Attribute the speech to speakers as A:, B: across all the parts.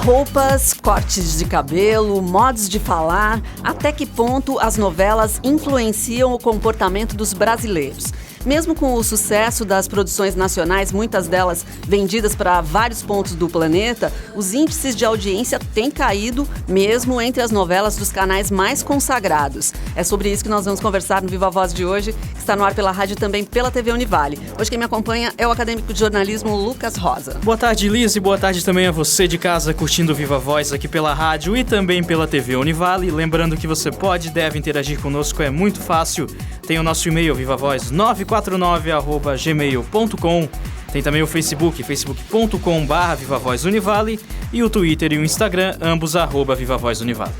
A: Roupas, cortes de cabelo, modos de falar, até que ponto as novelas influenciam o comportamento dos brasileiros? Mesmo com o sucesso das produções nacionais, muitas delas vendidas para vários pontos do planeta, os índices de audiência têm caído mesmo entre as novelas dos canais mais consagrados. É sobre isso que nós vamos conversar no Viva Voz de hoje, que está no ar pela rádio e também pela TV Univale. Hoje quem me acompanha é o acadêmico de jornalismo Lucas Rosa.
B: Boa tarde, Liz, e boa tarde também a você de casa curtindo o Viva Voz aqui pela rádio e também pela TV Univale. Lembrando que você pode e deve interagir conosco, é muito fácil. Tem o nosso e-mail vivavoz949@gmail.com. Tem também o Facebook, facebook.com/vivavozunivale e o Twitter e o Instagram, ambos @vivavozunivale.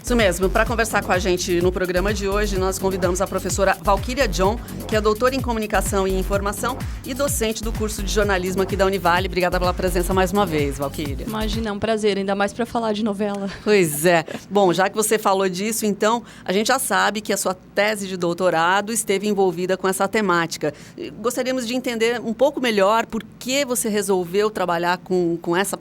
A: Isso mesmo, para conversar com a gente no programa de hoje, nós convidamos a professora Valquíria John, que é doutora em Comunicação e Informação e docente do curso de jornalismo aqui da Univale. Obrigada pela presença mais uma vez, Valquíria.
C: Imagina, é um prazer, ainda mais para falar de novela.
A: Pois é. Bom, já que você falou disso, então, a gente já sabe que a sua tese de doutorado esteve envolvida com essa temática. Gostaríamos de entender um pouco melhor por que você resolveu trabalhar com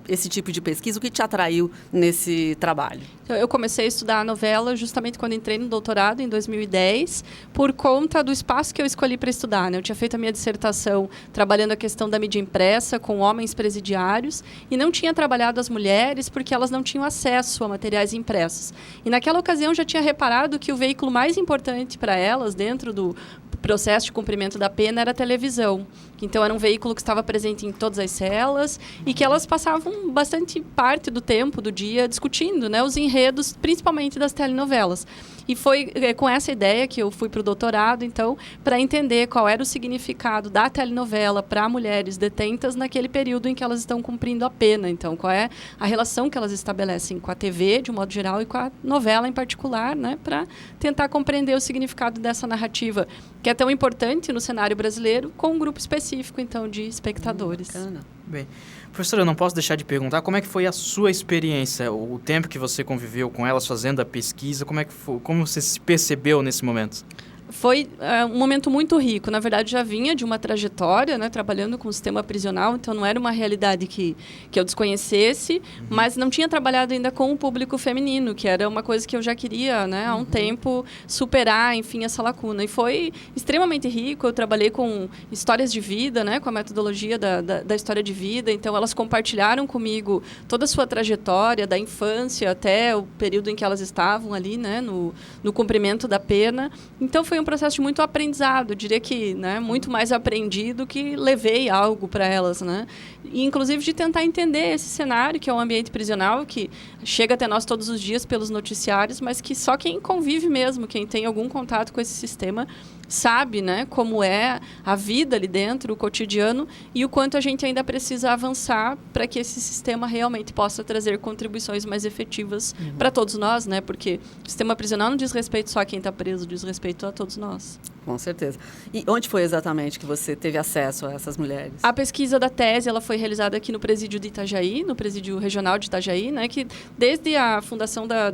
A: esse tipo de pesquisa, o que te atraiu nesse trabalho?
C: Eu comecei a estudar a novela justamente quando entrei no doutorado, em 2010, por conta do espaço que eu escolhi para estudar, né? Eu tinha feito a minha dissertação trabalhando a questão da mídia impressa com homens presidiários e não tinha trabalhado as mulheres porque elas não tinham acesso a materiais impressos. E naquela ocasião já tinha reparado que o veículo mais importante para elas, dentro do processo de cumprimento da pena, era a televisão. Então, era um veículo que estava presente em todas as celas e que elas passavam bastante parte do tempo, do dia, discutindo, né, os enredos, principalmente das telenovelas. E foi com essa ideia que eu fui para o doutorado, então, para entender qual era o significado da telenovela para mulheres detentas naquele período em que elas estão cumprindo a pena. Então, qual é a relação que elas estabelecem com a TV, de um modo geral, e com a novela em particular, né, para tentar compreender o significado dessa narrativa, que é tão importante no cenário brasileiro, com um grupo específico, então, de espectadores.
A: Bacana.
B: Bem, professora, eu não posso deixar de perguntar como é que foi a sua experiência, o tempo que você conviveu com elas fazendo a pesquisa, como é que foi, como você se percebeu nesse momento?
C: Foi um momento muito rico. Na verdade, já vinha de uma trajetória, né, trabalhando com o sistema prisional, então não era uma realidade que eu desconhecesse, mas não tinha trabalhado ainda com o público feminino, que era uma coisa que eu já queria, né, há um tempo, superar, enfim, essa lacuna. E foi extremamente rico. Eu trabalhei com histórias de vida, né, com a metodologia da história de vida, então elas compartilharam comigo toda a sua trajetória, da infância até o período em que elas estavam ali, né, no cumprimento da pena. Então, foi um processo de muito aprendizado, eu diria que, né, muito mais aprendido que levei algo para elas, né? E, inclusive, de tentar entender esse cenário, que é um ambiente prisional, que chega até nós todos os dias pelos noticiários, mas que só quem convive mesmo, quem tem algum contato com esse sistema, sabe, né, como é a vida ali dentro, o cotidiano, e o quanto a gente ainda precisa avançar para que esse sistema realmente possa trazer contribuições mais efetivas para todos nós, né? Porque o sistema prisional não diz respeito só a quem está preso, diz respeito a todos nós.
A: Com certeza. E onde foi exatamente que você teve acesso a essas mulheres?
C: A pesquisa da tese, ela foi realizada aqui no presídio de Itajaí, no presídio regional de Itajaí, né, que desde a fundação da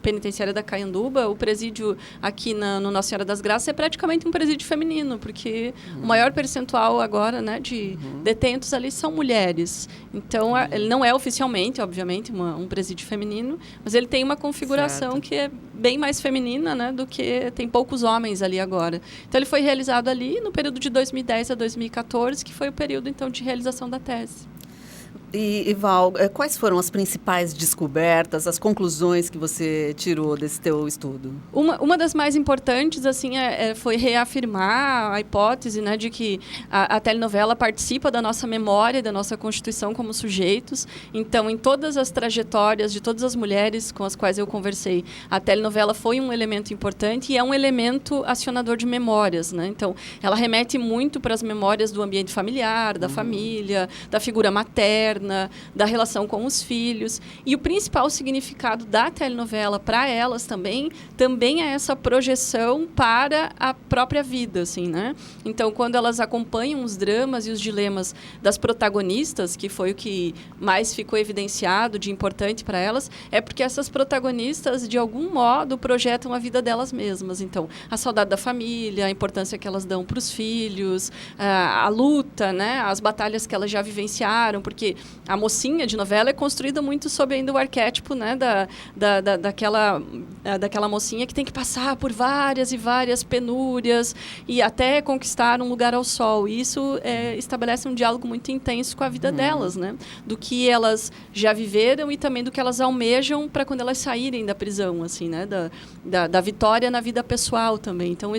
C: penitenciária da Caianduba, o presídio aqui no Nossa Senhora das Graças é praticamente um presídio feminino, porque o maior percentual agora, né, de detentos ali são mulheres. Então, ele não é oficialmente, obviamente, um presídio feminino, mas ele tem uma configuração que é bem mais feminina, né, do que tem poucos homens ali agora. Então, ele foi realizado ali no período de 2010 a 2014, que foi o período, então, de realização da tese.
A: E Val, quais foram as principais descobertas, as conclusões que você tirou desse teu estudo?
C: Uma das mais importantes, assim, foi reafirmar a hipótese, né, de que a telenovela participa da nossa memória, da nossa constituição como sujeitos. Então, em todas as trajetórias de todas as mulheres com as quais eu conversei, a telenovela foi um elemento importante e é um elemento acionador de memórias, né? Então, ela remete muito para as memórias do ambiente familiar, da família, da figura materna, da relação com os filhos. E o principal significado da telenovela para elas também é essa projeção para a própria vida, assim, né? Então, quando elas acompanham os dramas e os dilemas das protagonistas, que foi o que mais ficou evidenciado de importante para elas, é porque essas protagonistas, de algum modo, projetam a vida delas mesmas. Então, a saudade da família, a importância que elas dão para os filhos, a luta, né? As batalhas que elas já vivenciaram, porque a mocinha de novela é construída muito sob ainda o arquétipo, né, daquela mocinha que tem que passar por várias e várias penúrias e até conquistar um lugar ao sol. E isso estabelece um diálogo muito intenso com a vida delas, né? Do que elas já viveram e também do que elas almejam para quando elas saírem da prisão, assim, né? Da vitória na vida pessoal também. Então,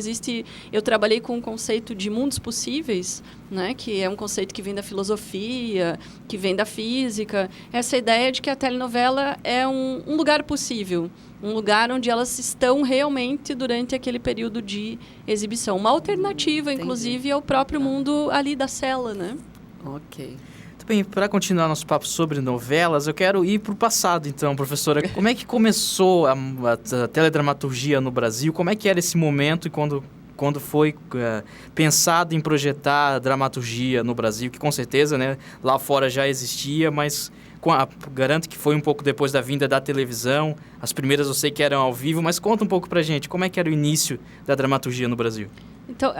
C: eu trabalhei com o conceito de mundos possíveis, né? Que é um conceito que vem da filosofia, que vem da física. Essa ideia de que a telenovela é um lugar possível, um lugar onde elas estão realmente durante aquele período de exibição. Uma alternativa, inclusive, ao próprio mundo ali da cela, né?
A: Ok.
B: Muito bem, para continuar nosso papo sobre novelas, eu quero ir para o passado, então, professora. Como é que começou a teledramaturgia no Brasil? Como é que era esse momento e quando foi pensado em projetar a dramaturgia no Brasil? Que com certeza, né, lá fora já existia, mas garanto que foi um pouco depois da vinda da televisão. As primeiras eu sei que eram ao vivo, mas conta um pouco pra gente, como é que era o início da dramaturgia no Brasil?
C: Então,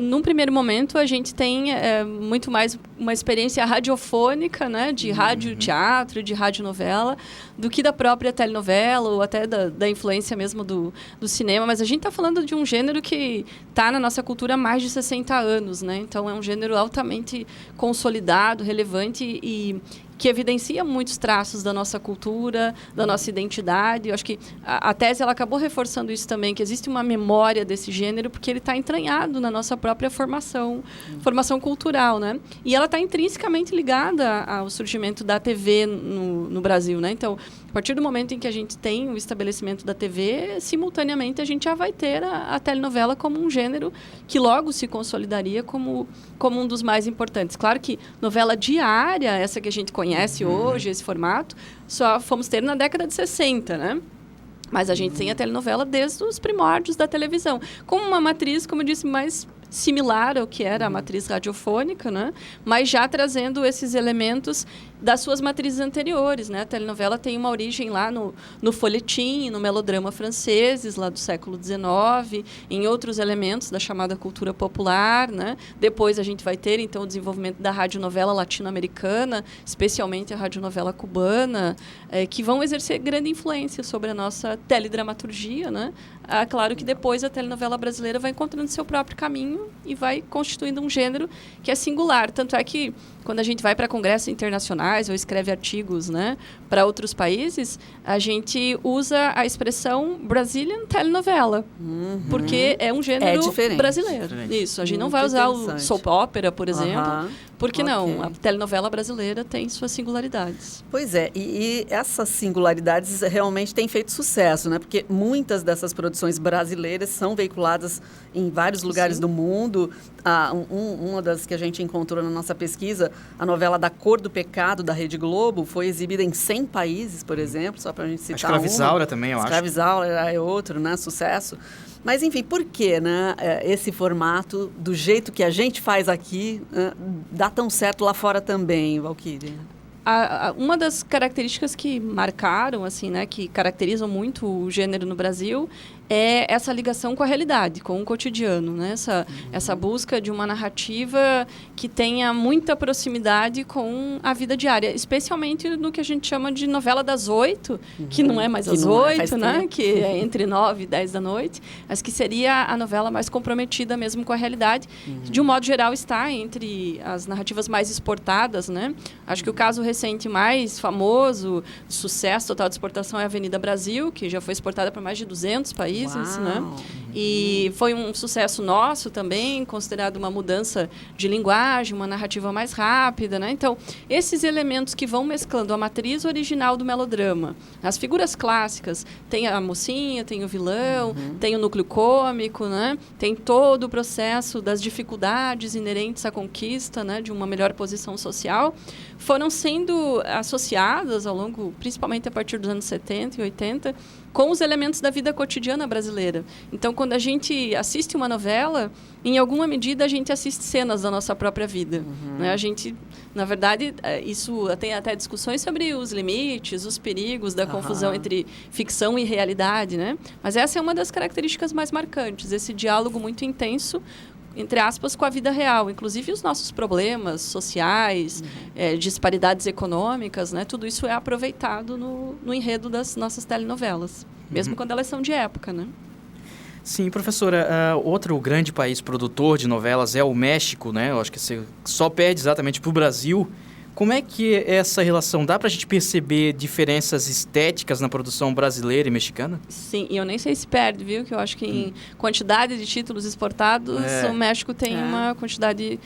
C: num primeiro momento, a gente tem muito mais uma experiência radiofônica, né, de rádio-teatro, de radionovela, do que da própria telenovela ou até da influência mesmo do cinema. Mas a gente está falando de um gênero que está na nossa cultura há mais de 60 anos, né? Então, é um gênero altamente consolidado, relevante e que evidencia muitos traços da nossa cultura, da nossa identidade. Eu acho que a tese ela acabou reforçando isso também, que existe uma memória desse gênero, porque ele está entranhado na nossa própria formação cultural, né? E ela está intrinsecamente ligada ao surgimento da TV no Brasil, né? Então, a partir do momento em que a gente tem o estabelecimento da TV, simultaneamente a gente já vai ter a telenovela como um gênero que logo se consolidaria como um dos mais importantes. Claro que novela diária, essa que a gente conhece hoje, esse formato, só fomos ter na década de 60, né? Mas a gente tem a telenovela desde os primórdios da televisão, com uma matriz, como eu disse, mais similar ao que era a matriz radiofônica, né? Mas já trazendo esses elementos das suas matrizes anteriores, né? A telenovela tem uma origem lá no folhetim, no melodrama franceses, lá do século XIX, em outros elementos da chamada cultura popular, né? Depois a gente vai ter, então, o desenvolvimento da radionovela latino-americana, especialmente a radionovela cubana, que vão exercer grande influência sobre a nossa teledramaturgia, né? Claro que depois a telenovela brasileira vai encontrando seu próprio caminho e vai constituindo um gênero que é singular. Tanto é que, quando a gente vai para congressos internacionais ou escreve artigos, né, para outros países, a gente usa a expressão Brazilian telenovela, porque é um gênero brasileiro. Isso, a gente não vai usar o soap opera, por exemplo, porque não, a telenovela brasileira tem suas singularidades.
A: Pois é, e essas singularidades realmente têm feito sucesso, né? Porque muitas dessas produções brasileiras são veiculadas em vários lugares do mundo. Uma das que a gente encontrou na nossa pesquisa, a novela Da Cor do Pecado, da Rede Globo, foi exibida em 100 países, por exemplo, só para a gente citar
B: Escravizaura também, eu acho.
A: Escravizaura é outro, né? Sucesso. Mas, enfim, por que, né, esse formato, do jeito que a gente faz aqui, dá tão certo lá fora também, Valquíria?
C: Uma das características que marcaram, assim, né, que caracterizam muito o gênero no Brasil é essa ligação com a realidade, com o cotidiano, né? Essa busca de uma narrativa que tenha muita proximidade com a vida diária, especialmente no que a gente chama de novela das 8, que não é mais às 8, né? Que é entre 9 e 10 da noite, mas que seria a novela mais comprometida mesmo com a realidade. De um modo geral, está entre as narrativas mais exportadas, né? Acho que o caso recente mais famoso, de sucesso total de exportação, é a Avenida Brasil, que já foi exportada para mais de 200 países. Né? E foi um sucesso nosso também, considerado uma mudança de linguagem, uma narrativa mais rápida, né? Então, esses elementos que vão mesclando a matriz original do melodrama, as figuras clássicas, tem a mocinha, tem o vilão, tem o núcleo cômico, né? Tem todo o processo das dificuldades inerentes à conquista, né, de uma melhor posição social, foram sendo associadas ao longo, principalmente a partir dos anos 70 e 80, com os elementos da vida cotidiana brasileira. Então, quando a gente assiste uma novela, em alguma medida a gente assiste cenas da nossa própria vida. Né? A gente, na verdade, isso tem até discussões sobre os limites, os perigos da confusão entre ficção e realidade, né? Mas essa é uma das características mais marcantes, esse diálogo muito intenso entre aspas, com a vida real. Inclusive os nossos problemas sociais, disparidades econômicas, né? Tudo isso é aproveitado no enredo das nossas telenovelas, mesmo quando elas são de época, né?
B: Sim, professora, outro grande país produtor de novelas é o México, né? Eu acho que você só perde exatamente para o Brasil. Como é que é essa relação? Dá para a gente perceber diferenças estéticas na produção brasileira e mexicana?
C: Sim, e eu nem sei se perde, viu? Que eu acho que em quantidade de títulos exportados, o México tem uma quantidade...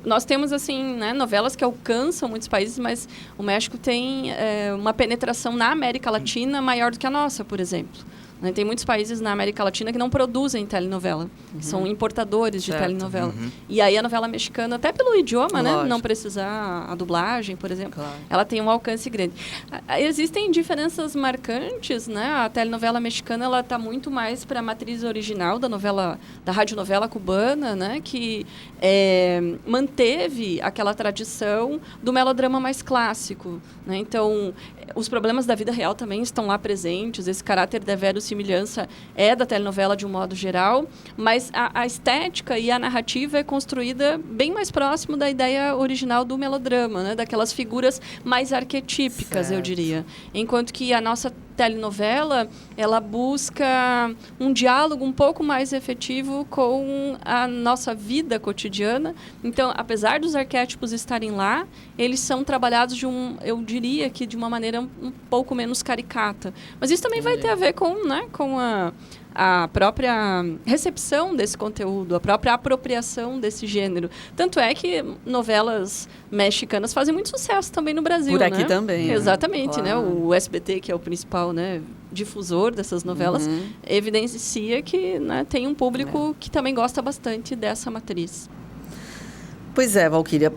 C: Nós temos, assim, né, novelas que alcançam muitos países, mas o México tem uma penetração na América Latina maior do que a nossa, por exemplo. Tem muitos países na América Latina que não produzem telenovela, que são importadores de telenovela. E aí a novela mexicana, até pelo idioma, né, não precisar a dublagem, por exemplo, ela tem um alcance grande. Existem diferenças marcantes, né? A telenovela mexicana ela está muito mais para a matriz original da radionovela cubana, né, que manteve aquela tradição do melodrama mais clássico, né? Então, os problemas da vida real também estão lá presentes, esse caráter de verossimilhança é da telenovela de um modo geral, mas a estética e a narrativa é construída bem mais próximo da ideia original do melodrama, né? Daquelas figuras mais arquetípicas, eu diria. Enquanto que a nossa telenovela, ela busca um diálogo um pouco mais efetivo com a nossa vida cotidiana. Então, apesar dos arquétipos estarem lá, eles são trabalhados eu diria que de uma maneira um pouco menos caricata. Mas isso também vai ter a ver com, né, com a própria recepção desse conteúdo, a própria apropriação desse gênero. Tanto é que novelas mexicanas fazem muito sucesso também no Brasil,
A: por aqui também.
C: Exatamente,
A: né?
C: Claro. O SBT, que é o principal, né, difusor dessas novelas, evidencia que, né, tem um público que também gosta bastante dessa matriz.
A: Pois é, Valquíria,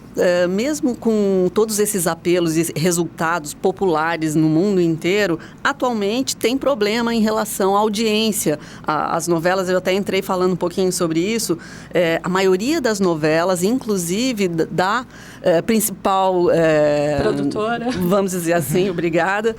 A: mesmo com todos esses apelos e resultados populares no mundo inteiro, atualmente tem problema em relação à audiência. As novelas, eu até entrei falando um pouquinho sobre isso, a maioria das novelas, inclusive da principal...
C: produtora.
A: Vamos dizer assim, obrigada,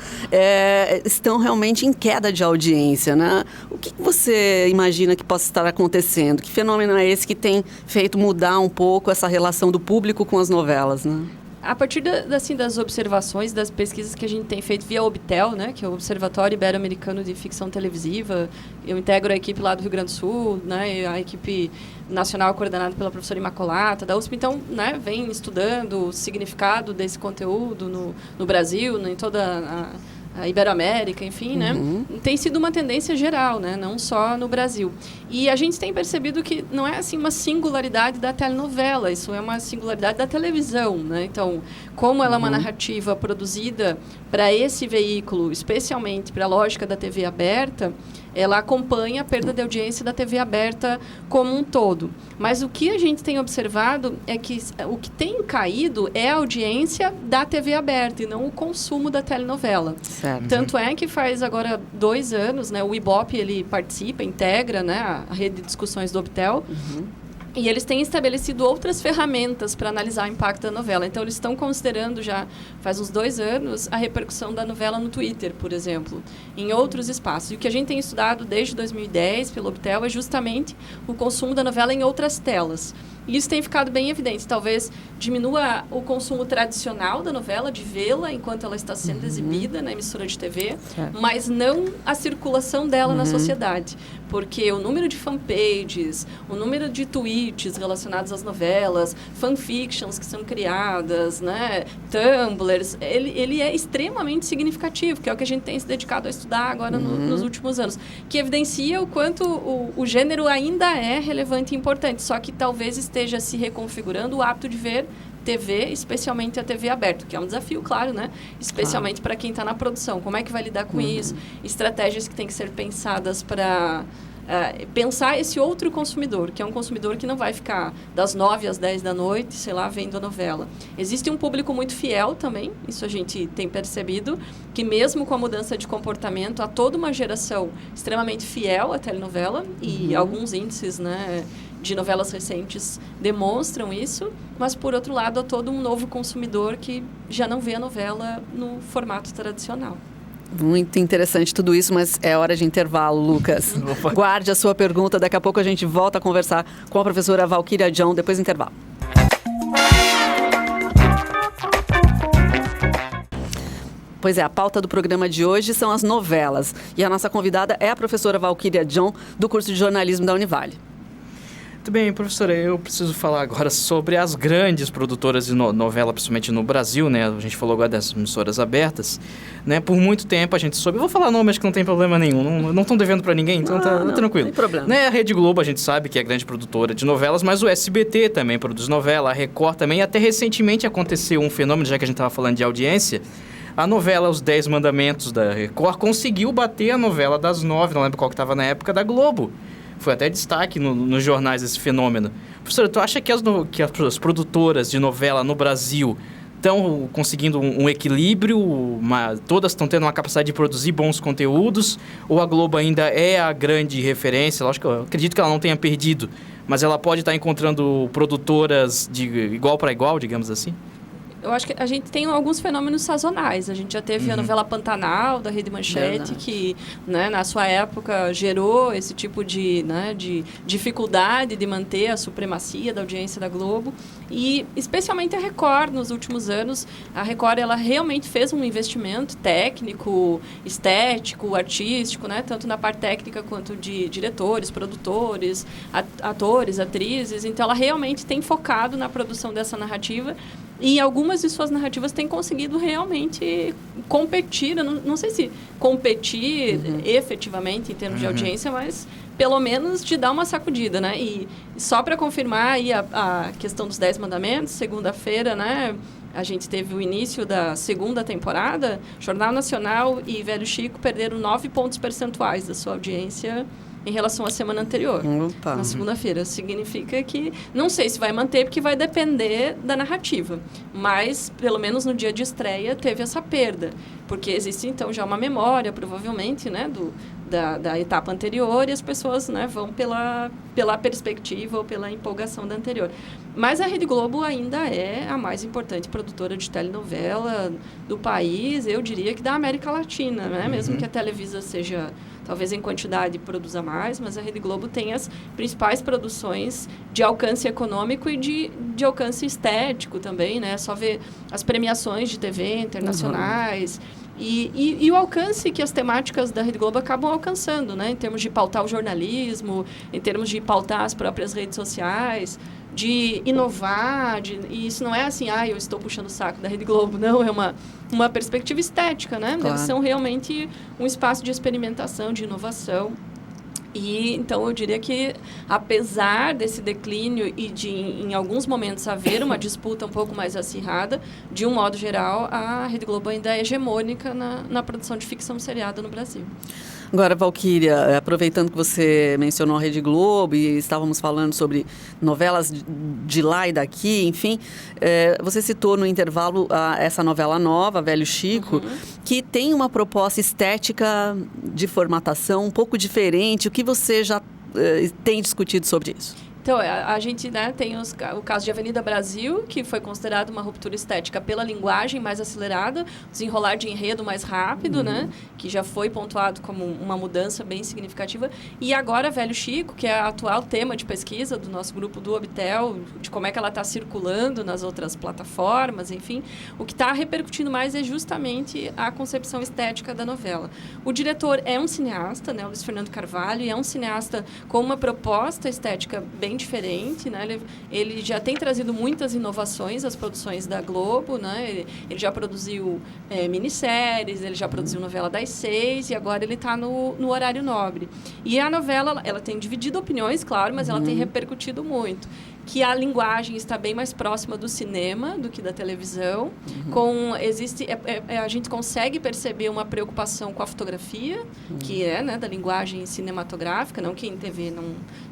A: estão realmente em queda de audiência, né? O que você imagina que possa estar acontecendo? Que fenômeno é esse que tem feito mudar um pouco essa relação do público com as novelas, né?
C: A partir das observações, das pesquisas que a gente tem feito via Obtel, né, que é o Observatório Ibero-Americano de Ficção Televisiva, eu integro a equipe lá do Rio Grande do Sul, né, a equipe nacional coordenada pela professora Imacolata, da USP, então, né, vem estudando o significado desse conteúdo no Brasil, em toda a Iberoamérica, enfim, né? Tem sido uma tendência geral, né? Não só no Brasil. E a gente tem percebido que não é assim uma singularidade da telenovela, isso é uma singularidade da televisão, né? Então, como ela é uma narrativa produzida para esse veículo, especialmente para a lógica da TV aberta, ela acompanha a perda de audiência da TV aberta como um todo. Mas o que a gente tem observado é que o que tem caído é a audiência da TV aberta e não o consumo da telenovela.
A: Certo.
C: Tanto é que faz agora 2 anos, né, o Ibope ele participa, integra, né, a rede de discussões do Obtel. E eles têm estabelecido outras ferramentas para analisar o impacto da novela. Então, eles estão considerando já, faz uns 2 anos, a repercussão da novela no Twitter, por exemplo, em outros espaços. E o que a gente tem estudado desde 2010 pelo Obtel é justamente o consumo da novela em outras telas. E isso tem ficado bem evidente. Talvez diminua o consumo tradicional da novela, de vê-la enquanto ela está sendo exibida na emissora de TV, mas não a circulação dela na sociedade. Porque o número de fanpages, o número de tweets relacionados às novelas, fanfictions que são criadas, né, Tumblrs, ele é extremamente significativo, que é o que a gente tem se dedicado a estudar agora nos últimos anos, que evidencia o quanto o gênero ainda é relevante e importante, só que talvez esteja se reconfigurando o hábito de ver TV, especialmente a TV aberta, que é um desafio, claro, né? Especialmente para quem está na produção. Como é que vai lidar com isso? Estratégias que têm que ser pensadas para pensar esse outro consumidor, que é um consumidor que não vai ficar das 9 às 10 da noite, sei lá, vendo a novela. Existe um público muito fiel também, isso a gente tem percebido, que mesmo com a mudança de comportamento, há toda uma geração extremamente fiel à telenovela, e alguns índices, né, de novelas recentes demonstram isso, mas, por outro lado, há todo um novo consumidor que já não vê a novela no formato tradicional.
A: Muito interessante tudo isso, mas é hora de intervalo, Lucas.
B: Opa.
A: Guarde a sua pergunta, daqui a pouco a gente volta a conversar com a professora Valquíria John, depois do intervalo. Pois é, a pauta do programa de hoje são as novelas. E a nossa convidada é a professora Valquíria John, do curso de jornalismo da Univale.
B: Muito bem, professora, eu preciso falar agora sobre as grandes produtoras de novela, principalmente no Brasil, né? A gente falou agora das emissoras abertas, né? Por muito tempo a gente soube... Eu vou falar nome, acho que não tem problema nenhum. Não estão devendo para ninguém, então tá tranquilo.
A: Não tem problema.
B: Né? A Rede Globo a gente sabe que é grande produtora de novelas, mas o SBT também produz novela, a Record também. E até recentemente aconteceu um fenômeno, já que a gente estava falando de audiência... A novela Os 10 Mandamentos da Record conseguiu bater a novela das 9, não lembro qual que estava na época, da Globo. Foi até destaque nos jornais esse fenômeno. Professora, tu acha que as produtoras de novela no Brasil estão conseguindo um equilíbrio? Todas estão tendo uma capacidade de produzir bons conteúdos? Ou a Globo ainda é a grande referência? Lógico que eu acredito que ela não tenha perdido, mas ela pode estar encontrando produtoras de igual para igual, digamos assim?
C: Eu acho que a gente tem alguns fenômenos sazonais. A gente já teve a novela Pantanal, da Rede Manchete,
A: Verdade.
C: que, né, na sua época gerou esse tipo de dificuldade de manter a supremacia da audiência da Globo. E, especialmente a Record, nos últimos anos, a Record ela realmente fez um investimento técnico, estético, artístico, né, tanto na parte técnica quanto de diretores, produtores, atores, atrizes. Então, ela realmente tem focado na produção dessa narrativa. E algumas de suas narrativas têm conseguido realmente competir, eu não sei se competir efetivamente em termos de audiência, mas pelo menos te dar uma sacudida, né? E só para confirmar aí a questão dos 10 mandamentos, segunda-feira, né? A gente teve o início da segunda temporada, Jornal Nacional e Velho Chico perderam 9 pontos percentuais da sua audiência em relação à semana anterior,
A: Opa.
C: na segunda-feira. Significa que, não sei se vai manter, porque vai depender da narrativa, mas, pelo menos no dia de estreia, teve essa perda, porque existe, então, já uma memória, provavelmente, né, da etapa anterior, e as pessoas, né, vão pela perspectiva ou pela empolgação da anterior. Mas a Rede Globo ainda é a mais importante produtora de telenovela do país, eu diria que da América Latina, né? Mesmo que a Televisa seja, talvez em quantidade, produza mais, mas a Rede Globo tem as principais produções de alcance econômico e de alcance estético também, né? Só ver as premiações de TV internacionais... E o alcance que as temáticas da Rede Globo acabam alcançando, né? Em termos de pautar o jornalismo, em termos de pautar as próprias redes sociais, de inovar, e isso não é assim, eu estou puxando o saco da Rede Globo, não, é uma perspectiva estética, né?
A: Claro.
C: Eles são realmente um espaço de experimentação, de inovação. E, então, eu diria que, apesar desse declínio e de, em alguns momentos, haver uma disputa um pouco mais acirrada, de um modo geral, a Rede Globo ainda é hegemônica na produção de ficção seriada no Brasil.
A: Agora, Valquíria, aproveitando que você mencionou a Rede Globo e estávamos falando sobre novelas de lá e daqui, enfim, você citou no intervalo essa novela nova, Velho Chico, que tem uma proposta estética de formatação um pouco diferente. O que você já tem discutido sobre isso?
C: Então, a gente, né, tem o caso de Avenida Brasil, que foi considerado uma ruptura estética pela linguagem mais acelerada, desenrolar de enredo mais rápido, né, que já foi pontuado como uma mudança bem significativa. E agora, Velho Chico, que é o atual tema de pesquisa do nosso grupo do Obtel, de como é que ela está circulando nas outras plataformas, enfim, o que está repercutindo mais é justamente a concepção estética da novela. O diretor é um cineasta, né, o Luiz Fernando Carvalho, e é um cineasta com uma proposta estética bem diferente, né? Ele já tem trazido muitas inovações às produções da Globo, né? Ele já produziu minisséries, ele já produziu novela das 6 e agora ele está no horário nobre. E a novela, ela tem dividido opiniões, claro, mas ela tem repercutido muito. Que a linguagem está bem mais próxima do cinema do que da televisão. A gente consegue perceber uma preocupação com a fotografia, que é, né, da linguagem cinematográfica, não que em TV,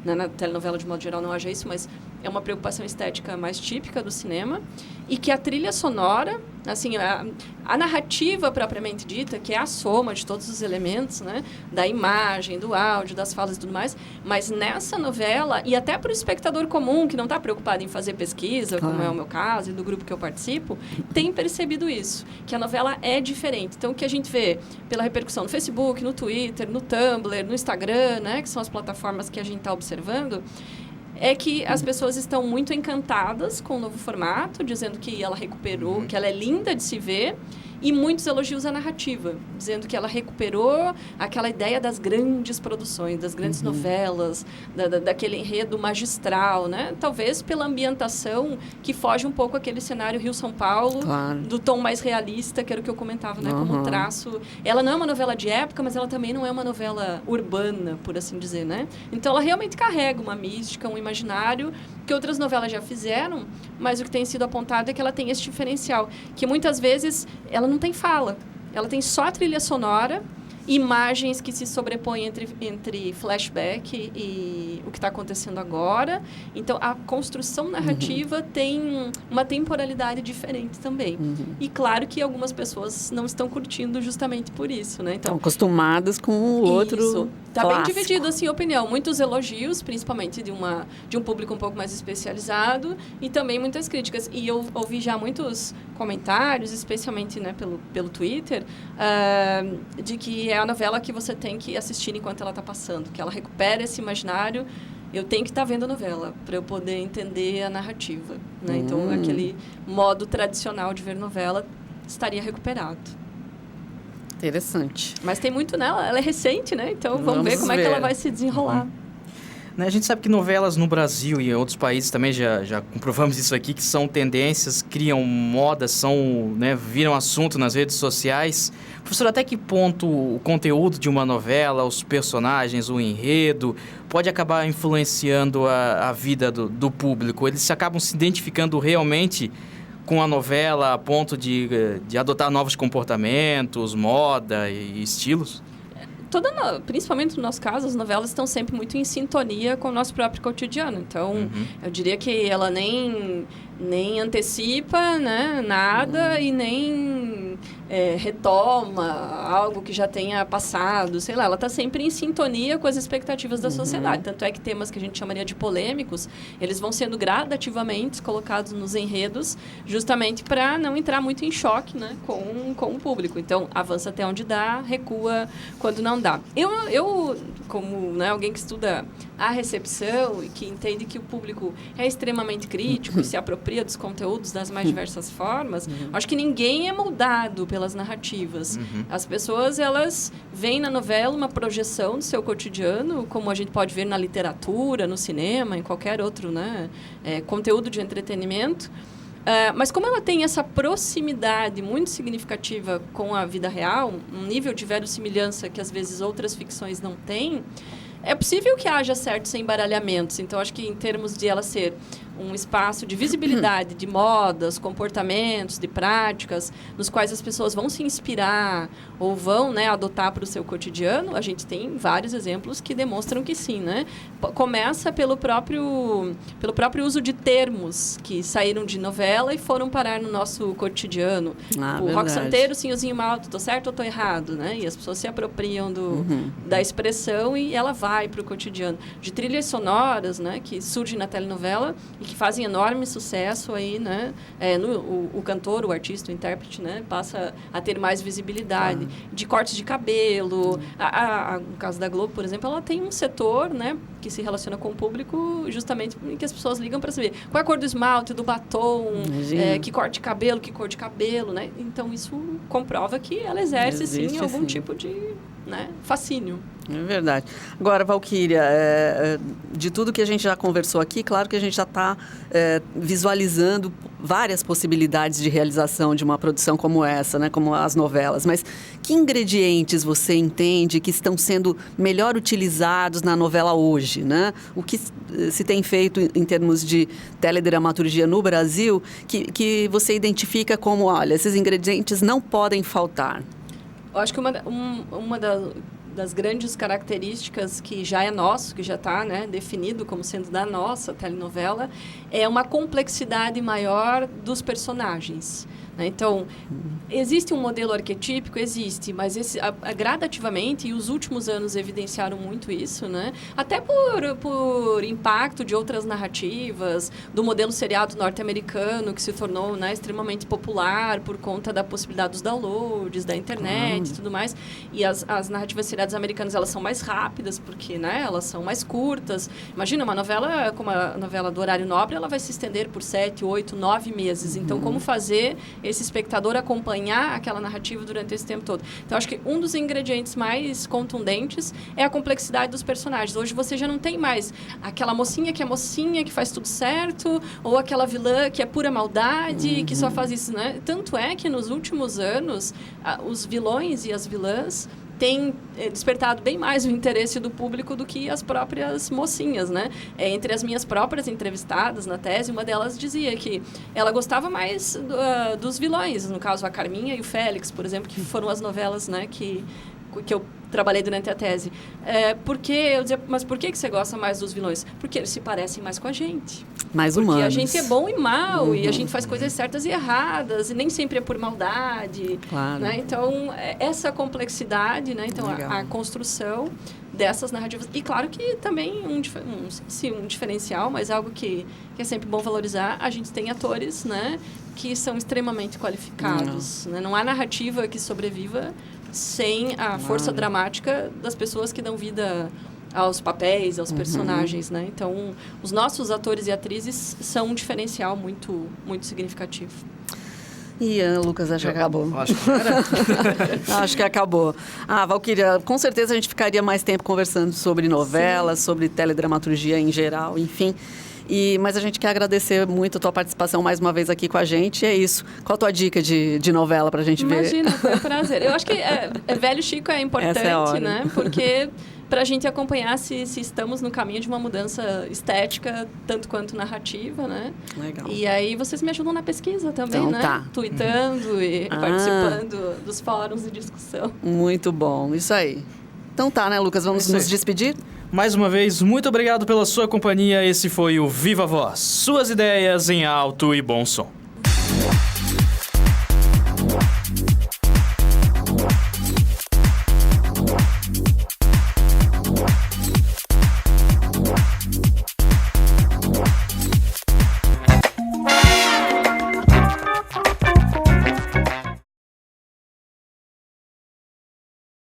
C: na telenovela de modo geral não haja isso, mas é uma preocupação estética mais típica do cinema. E que a trilha sonora Assim, a narrativa propriamente dita, que é a soma de todos os elementos, né? Da imagem, do áudio, das falas e tudo mais. Mas nessa novela, e até para o espectador comum, que não está preocupado em fazer pesquisa, como é o meu caso, e do grupo que eu participo, tem percebido isso, que a novela é diferente. Então, o que a gente vê pela repercussão no Facebook, no Twitter, no Tumblr, no Instagram, né? Que são as plataformas que a gente está observando, é que as pessoas estão muito encantadas com o novo formato, dizendo que ela recuperou, que ela é linda de se ver, e muitos elogios à narrativa, dizendo que ela recuperou aquela ideia das grandes produções, das grandes novelas, daquele enredo magistral, né? Talvez pela ambientação que foge um pouco aquele cenário Rio-São Paulo, do tom mais realista, que era o que eu comentava, né? Como traço. Ela não é uma novela de época, mas ela também não é uma novela urbana, por assim dizer, né? Então, ela realmente carrega uma mística, um imaginário que outras novelas já fizeram, mas o que tem sido apontado é que ela tem esse diferencial, que muitas vezes ela não tem fala, ela tem só a trilha sonora, imagens que se sobrepõem entre flashback e o que está acontecendo agora. Então, a construção narrativa tem uma temporalidade diferente também. E claro que algumas pessoas não estão curtindo justamente por isso, né? Então,
A: estão acostumadas com o outro
C: isso. Está bem
A: clássico.
C: dividido, assim, a opinião. Muitos elogios, principalmente de um público um pouco mais especializado, e também muitas críticas. E eu ouvi já muitos comentários, especialmente, né, pelo Twitter, de que é a novela que você tem que assistir enquanto ela está passando, que ela recupera esse imaginário. Eu tenho que estar vendo a novela para eu poder entender a narrativa, né? Então, aquele modo tradicional de ver novela estaria recuperado.
A: Interessante.
C: Mas tem muito nela, ela é recente, né? Então, vamos ver como é que ela vai se desenrolar.
B: A gente sabe que novelas no Brasil e em outros países também já comprovamos isso aqui, que são tendências, criam moda, viram assunto nas redes sociais. Professor, até que ponto o conteúdo de uma novela, os personagens, o enredo, pode acabar influenciando a vida do público? Eles acabam se identificando realmente com a novela a ponto de adotar novos comportamentos, moda e estilos?
C: Principalmente no nosso caso, as novelas estão sempre muito em sintonia com o nosso próprio cotidiano. Então, eu diria que ela nem antecipa, né, nada e nem retoma algo que já tenha passado. Sei lá, ela está sempre em sintonia com as expectativas da sociedade. Tanto é que temas que a gente chamaria de polêmicos, eles vão sendo gradativamente colocados nos enredos, justamente para não entrar muito em choque, né, com o público. Então, avança até onde dá, recua quando não dá. Eu como, né, alguém que estuda a recepção e que entende que o público é extremamente crítico e se apropria dos conteúdos das mais diversas formas, acho que ninguém é moldado pelas narrativas. As pessoas, elas veem na novela uma projeção do seu cotidiano, como a gente pode ver na literatura, no cinema, em qualquer outro, né, conteúdo de entretenimento. Mas como ela tem essa proximidade muito significativa com a vida real, um nível de verossimilhança que às vezes outras ficções não têm, é possível que haja certos embaralhamentos. Então, acho que em termos de ela ser um espaço de visibilidade de modas, comportamentos, de práticas, nos quais as pessoas vão se inspirar ou vão, né, adotar para o seu cotidiano, a gente tem vários exemplos que demonstram que sim, né? Começa pelo próprio uso de termos que saíram de novela e foram parar no nosso cotidiano. O Roque Santeiro, Senhorzinho Malto, tô certo ou tô errado, né? E as pessoas se apropriam da expressão e ela vai para o cotidiano. De trilhas sonoras, né, que surgem na telenovela e que fazem enorme sucesso aí, né? O cantor, o artista, o intérprete, né, passa a ter mais visibilidade. De cortes de cabelo. No caso da Globo, por exemplo, ela tem um setor, né, que se relaciona com o público justamente que as pessoas ligam para saber qual é a cor do esmalte, do batom, que corte de cabelo, que cor de cabelo, né? Então, isso comprova que ela exerce, sim, algum tipo de, né, fascínio.
A: É verdade. Agora, Valquíria, de tudo que a gente já conversou aqui, claro que a gente já está visualizando várias possibilidades de realização de uma produção como essa, né, como as novelas. Mas que ingredientes você entende que estão sendo melhor utilizados na novela hoje, né? O que se tem feito em termos de teledramaturgia no Brasil que você identifica como, olha, esses ingredientes não podem faltar?
C: Eu acho que uma das grandes características que já é nosso, que já está, né, definido como sendo da nossa telenovela, é uma complexidade maior dos personagens. Então, existe um modelo arquetípico? Existe, mas gradativamente, e os últimos anos evidenciaram muito isso, né? Até por impacto de outras narrativas, do modelo seriado norte-americano, que se tornou, né, extremamente popular por conta da possibilidade dos downloads, da internet e tudo mais. E as narrativas seriadas americanas, elas são mais rápidas, porque, né, elas são mais curtas. Imagina, uma novela como a novela do horário nobre, ela vai se estender por 7, 8, 9 meses. Então, como fazer esse espectador acompanhar aquela narrativa durante esse tempo todo? Então, acho que um dos ingredientes mais contundentes é a complexidade dos personagens. Hoje você já não tem mais aquela mocinha que é mocinha, que faz tudo certo, ou aquela vilã que é pura maldade, que só faz isso, né? Tanto é que nos últimos anos, os vilões e as vilãs tem despertado bem mais o interesse do público do que as próprias mocinhas, né? Entre as minhas próprias entrevistadas na tese, uma delas dizia que ela gostava mais dos vilões, no caso a Carminha e o Félix, por exemplo, que foram as novelas, né, que eu trabalhei durante a tese. Eu dizia, mas por que você gosta mais dos vilões? Porque eles se parecem mais com a gente.
A: Mais humanos.
C: Porque a gente é bom e mal, e a gente faz coisas certas e erradas, e nem sempre é por maldade.
A: Claro.
C: Né? Então, essa complexidade, né? Então, a construção dessas narrativas. E claro que também um diferencial, mas algo que é sempre bom valorizar, a gente tem atores, né, que são extremamente qualificados. Né? Não há narrativa que sobreviva sem a força dramática das pessoas que dão vida aos papéis, aos personagens, né? Então, os nossos atores e atrizes são um diferencial muito, muito significativo.
A: Lucas, acho que acabou.
B: Acho que era.
A: Acho que acabou. Valquíria, com certeza a gente ficaria mais tempo conversando sobre novelas, sobre teledramaturgia em geral, enfim. Mas a gente quer agradecer muito a tua participação mais uma vez aqui com a gente. É isso. Qual a tua dica de novela pra gente ver?
C: Imagina, foi um prazer. Eu acho que Velho Chico é importante, né? Porque para a gente acompanhar se estamos no caminho de uma mudança estética, tanto quanto narrativa, né?
A: Legal.
C: E aí vocês me ajudam na pesquisa também,
A: então,
C: né?
A: Tá.
C: Tweetando e participando dos fóruns de discussão.
A: Muito bom, isso aí. Então tá, né, Lucas? Vamos nos despedir?
B: Mais uma vez, muito obrigado pela sua companhia. Esse foi o Viva Voz. Suas ideias em alto e bom som.